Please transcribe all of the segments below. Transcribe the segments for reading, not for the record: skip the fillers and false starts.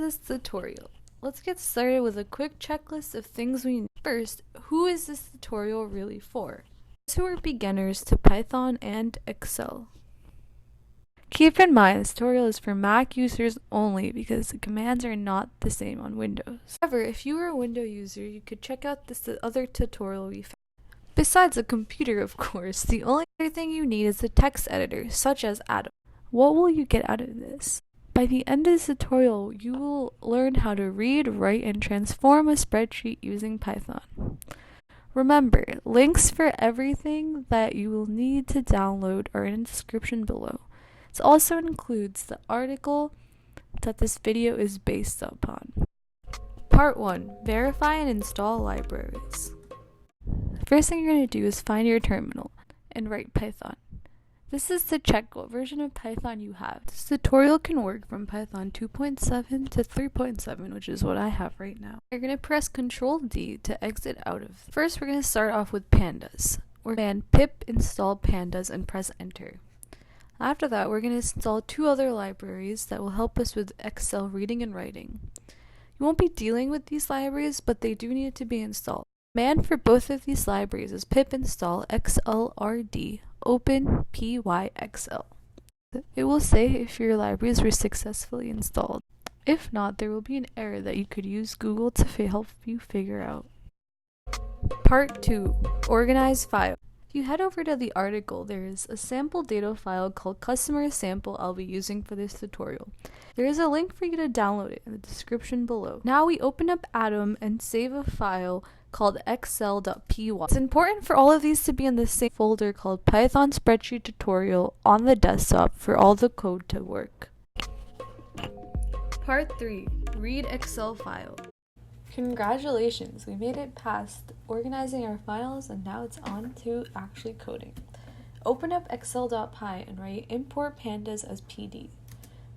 this tutorial. Let's get started with a quick checklist of things we need. First, who is this tutorial really for? Those who are beginners to Python and Excel. Keep in mind, this tutorial is for Mac users only because the commands are not the same on Windows. However, if you are a Windows user, you could check out this other tutorial we found. Besides a computer, of course, the only other thing you need is a text editor, such as Atom. What will you get out of this? By the end of this tutorial, you will learn how to read, write, and transform a spreadsheet using Python. Remember, links for everything that you will need to download are in the description below. This also includes the article that this video is based upon. Part 1. Verify and install libraries. The first thing you're going to do is find your terminal and write Python. This is to check what version of Python you have. This tutorial can work from Python 2.7 to 3.7, which is what I have right now. You're going to press Ctrl D to exit out of. First, we're going to start off with pandas. We're going to pip install pandas and press enter. After that, we're going to install two other libraries that will help us with Excel reading and writing. You won't be dealing with these libraries, but they do need to be installed. The command for both of these libraries is pip install xlrd open pyxl. It will say if your libraries were successfully installed. If not, there will be an error that you could use Google to help you figure out. Part 2. Organize file. If you head over to the article, there is a sample data file called customer sample I'll be using for this tutorial. There is a link for you to download it in the description below. Now we open up Atom and save a file called excel.py. It's important for all of these to be in the same folder called Python Spreadsheet Tutorial on the desktop for all the code to work. Part 3. Read Excel file. Congratulations, we made it past organizing our files and now it's on to actually coding. Open up excel.py and write import pandas as PD.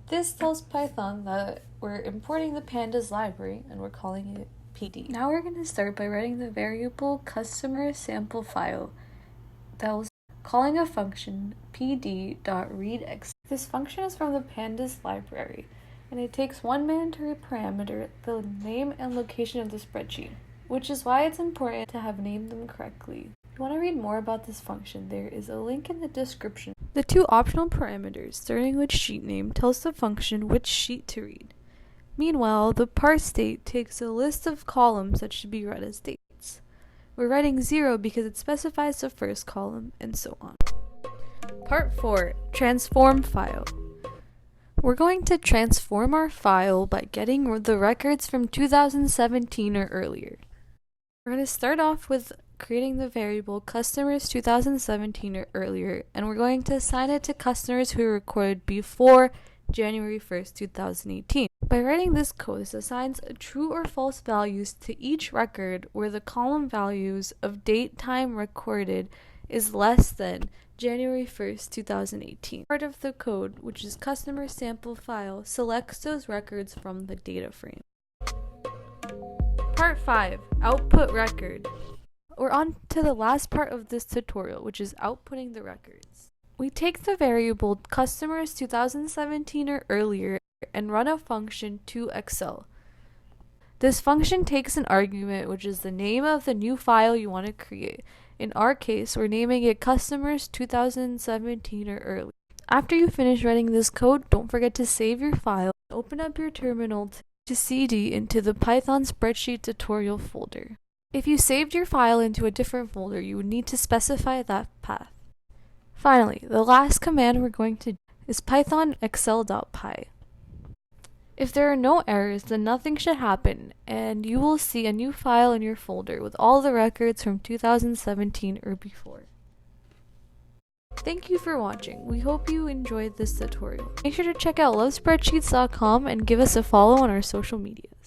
This tells Python that we're importing the pandas library and we're calling it PD. Now we're going to start by writing the variable customer sample file that was calling a function pd.readExcel. This function is from the pandas library and it takes one mandatory parameter, the name and location of the spreadsheet, which is why it's important to have named them correctly. If you want to read more about this function, there is a link in the description. The two optional parameters, starting with sheet name, tells the function which sheet to read. Meanwhile, the parse state takes a list of columns that should be read as dates. We're writing 0 because it specifies the first column, and so on. Part 4. Transform file. We're going to transform our file by getting the records from 2017 or earlier. We're going to start off with creating the variable customers 2017 or earlier, and we're going to assign it to customers who were recorded before January 1st, 2018. By writing this code, this assigns true or false values to each record where the column values of date time recorded is less than January 1st, 2018. Part of the code, which is customer sample file, selects those records from the data frame. Part 5. Output record. We're on to the last part of this tutorial, which is outputting the records. We take the variable customers 2017 or earlier and run a function to Excel. This function takes an argument, which is the name of the new file you want to create. In our case, we're naming it customers 2017 or earlier. After you finish writing this code, don't forget to save your file. Open up your terminal to cd into the Python spreadsheet tutorial folder. If you saved your file into a different folder, you would need to specify that path. Finally, the last command we're going to do is python excel.py. If there are no errors, then nothing should happen, and you will see a new file in your folder with all the records from 2017 or before. Thank you for watching. We hope you enjoyed this tutorial. Make sure to check out lovespreadsheets.com and give us a follow on our social medias.